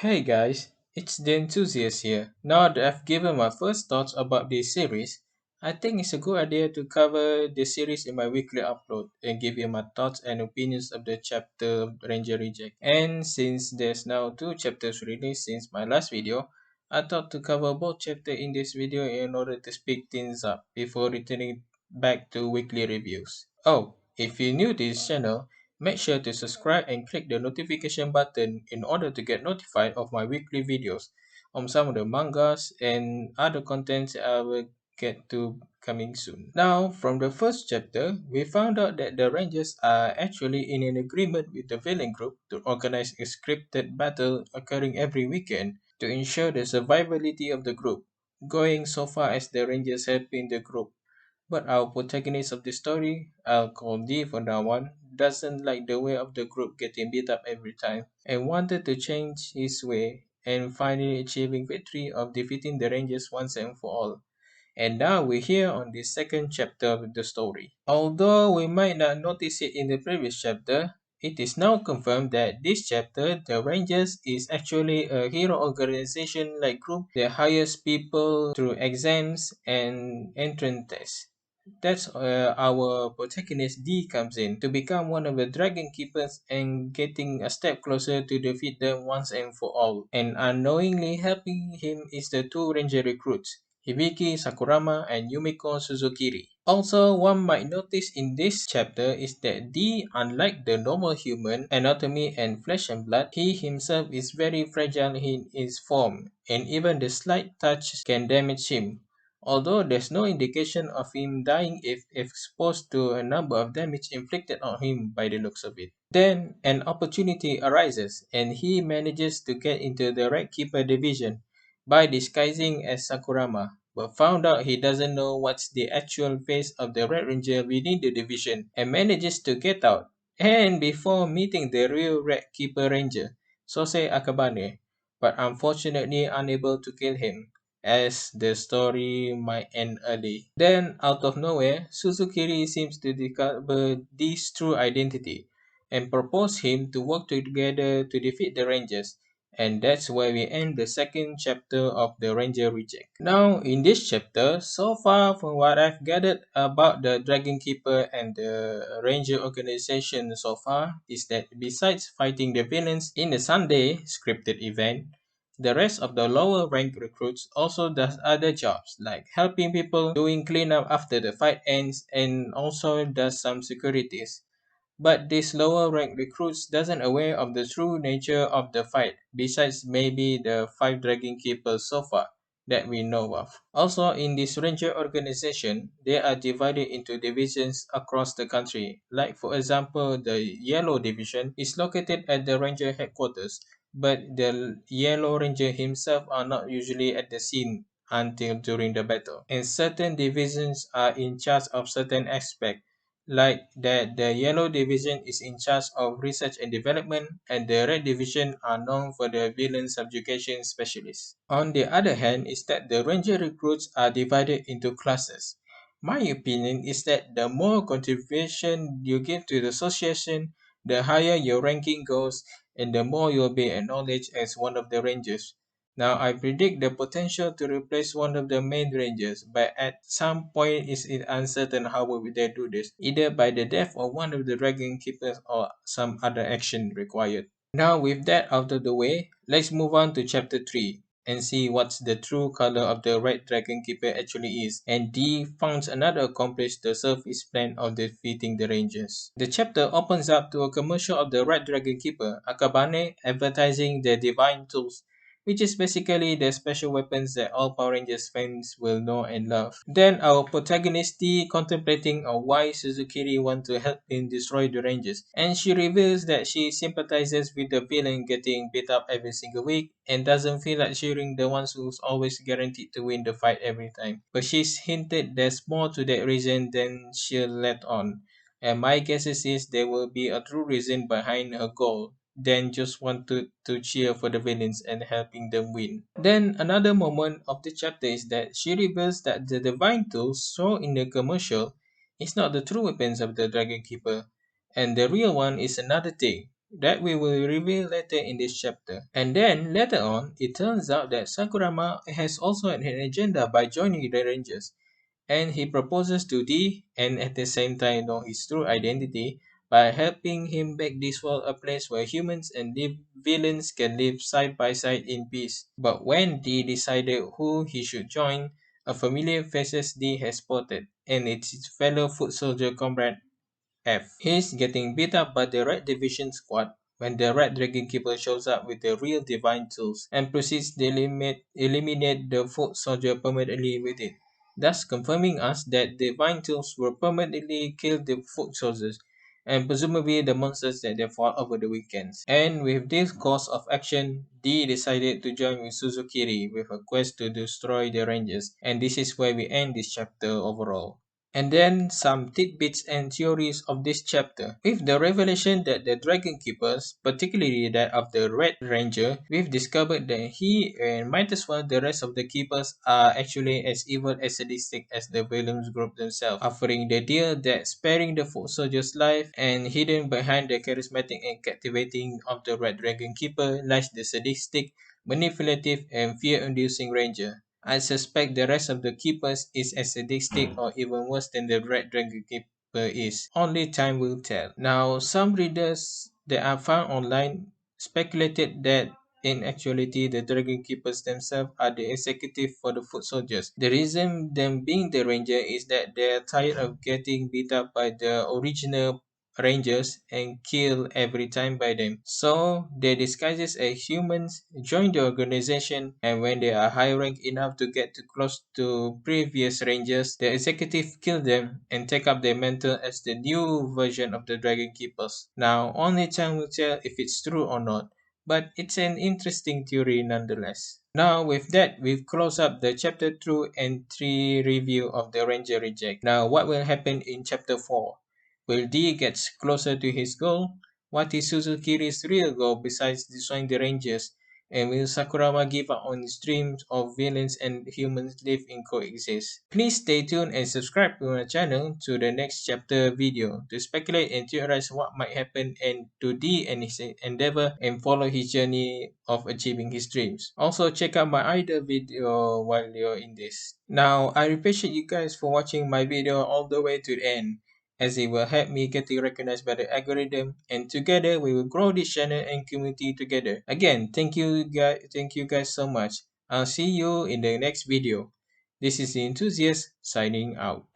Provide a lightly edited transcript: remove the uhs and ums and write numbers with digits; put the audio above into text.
Hey guys, it's the enthusiast here. Now that I've given my first thoughts about this series, I think it's a good idea to cover the series in my weekly upload and give you my thoughts and opinions of the chapter of Ranger Reject. And since there's now two chapters released since my last video, I thought to cover both chapters in this video in order to speed things up before returning back to weekly reviews. Oh, if you're new to this channel, make sure to subscribe and click the notification button in order to get notified of my weekly videos on some of the mangas and other contents I will get to coming soon. Now, from the first chapter, we found out that the Rangers are actually in an agreement with the villain group to organize a scripted battle occurring every weekend to ensure the survivability of the group, going so far as the Rangers helping the group, but our protagonist of the story, I'll call D for that one, doesn't like the way of the group getting beat up every time and wanted to change his way and finally achieving victory of defeating the Rangers once and for all. And now we're here on the second chapter of the story. Although we might not notice it in the previous chapter, it is now confirmed that this chapter, the Rangers, is actually a hero organization like group that hires people through exams and entrance tests. That's our protagonist D comes in to become one of the Dragon Keepers and getting a step closer to defeat them once and for all. And unknowingly helping him is the two Ranger recruits, Hibiki Sakurama and Yumiko Suzukiri. Also, one might notice in this chapter is that D, unlike the normal human anatomy and flesh and blood, he himself is very fragile in his form, and even the slight touch can damage him. Although there's no indication of him dying if exposed to a number of damage inflicted on him by the looks of it. Then an opportunity arises and he manages to get into the Red Keeper division by disguising as Sakurama, but found out he doesn't know what's the actual face of the Red Ranger within the division and manages to get out. And before meeting the real Red Keeper Ranger, Sosei Akabane, but unfortunately unable to kill him, as the story might end early. Then, out of nowhere, Suzukiri seems to discover Dee's true identity and propose him to work together to defeat the Rangers. And that's where we end the second chapter of the Ranger Reject. Now, in this chapter, so far from what I've gathered about the Dragon Keeper and the Ranger organization so far, is that besides fighting the villains in the Sunday scripted event, the rest of the lower rank recruits also does other jobs like helping people, doing cleanup after the fight ends, and also does some securities. But these lower rank recruits doesn't aware of the true nature of the fight, besides maybe the 5 Dragon Keepers so far that we know of. Also, in this ranger organization, they are divided into divisions across the country. Like for example, the Yellow Division is located at the ranger headquarters, but the Yellow Ranger himself are not usually at the scene until during the battle. And certain divisions are in charge of certain aspects, like that the Yellow Division is in charge of research and development, and the Red Division are known for their villain subjugation specialists. On the other hand, is that the Ranger recruits are divided into classes. My opinion is that the more contribution you give to the association, the higher your ranking goes, and the more you'll be acknowledged as one of the Rangers. Now, I predict the potential to replace one of the main rangers, but at some point it's uncertain how will they do this, either by the death of one of the Dragon Keepers or some other action required. Now, with that out of the way, let's move on to chapter 3 and see what's the true color of the Red Dragon Keeper actually is, and D founds another accomplice to serve his plan of defeating the Rangers. The chapter opens up to a commercial of the Red Dragon Keeper, Akabane, advertising their divine tools, which is basically the special weapons that all Power Rangers fans will know and love. Then our protagonist T contemplating on why Suzukiri want to help him destroy the Rangers, and she reveals that she sympathizes with the villain getting beat up every single week and doesn't feel like cheering the ones who's always guaranteed to win the fight every time. But she's hinted there's more to that reason than she'll let on. And my guess is there will be a true reason behind her goal than just wanted to cheer for the villains and helping them win. Then another moment of the chapter is that she reveals that the divine tools shown in the commercial is not the true weapons of the Dragon Keeper, and the real one is another thing. that we will reveal later in this chapter. And then later on, it turns out that Sakurama has also an agenda by joining the Rangers, and he proposes to Dee and at the same time know his true identity by helping him make this world a place where humans and villains can live side by side in peace. But when Dee decided who he should join, a familiar faces Dee has spotted, and it's his fellow foot soldier comrade F. He's getting beat up by the Red Division squad when the Red Dragonkeeper shows up with the real divine tools and proceeds to eliminate the foot soldier permanently with it, thus confirming us that divine tools will permanently kill the foot soldiers and presumably the monsters that they fought over the weekends. And with this course of action, Dee decided to join with Suzukiri with a quest to destroy the Rangers, and this is where we end this chapter overall. And then some tidbits and theories of this chapter. With the revelation that the Dragon Keepers, particularly that of the Red Ranger, we've discovered that he and might as well the rest of the Keepers are actually as evil and sadistic as the villains group themselves, offering the deal that sparing the foot soldier's life and hidden behind the charismatic and captivating of the Red Dragon Keeper lies the sadistic, manipulative, and fear-inducing Ranger. I suspect the rest of the keepers is as sadistic or even worse than the Red Dragon Keeper is. Only time will tell. Now, some readers that I found online speculated that in actuality the Dragon Keepers themselves are the executive for the foot soldiers. The reason them being the ranger is that they are tired of getting beat up by the original rangers and killed every time by them. So they disguise as humans, join the organization, and when they are high rank enough to get too close to previous rangers, the executive kill them and take up their mantle as the new version of the Dragon Keepers. Now only time will tell if it's true or not, but it's an interesting theory nonetheless. Now with that, we've closed up the chapter 2 and 3 review of the Ranger Reject. Now what will happen in chapter 4? Will D get closer to his goal? What is Suzukiri's real goal besides destroying the Rangers? And will Sakurama give up on his dreams of villains and humans live in coexist? Please stay tuned and subscribe to my channel to the next chapter video to speculate and theorize what might happen and to D and his endeavor and follow his journey of achieving his dreams. Also check out my other video while you're in this. Now I appreciate you guys for watching my video all the way to the end, as it will help me getting recognized by the algorithm, and together we will grow this channel and community together. Again, thank you guys so much. I'll see you in the next video. This is the enthusiast signing out.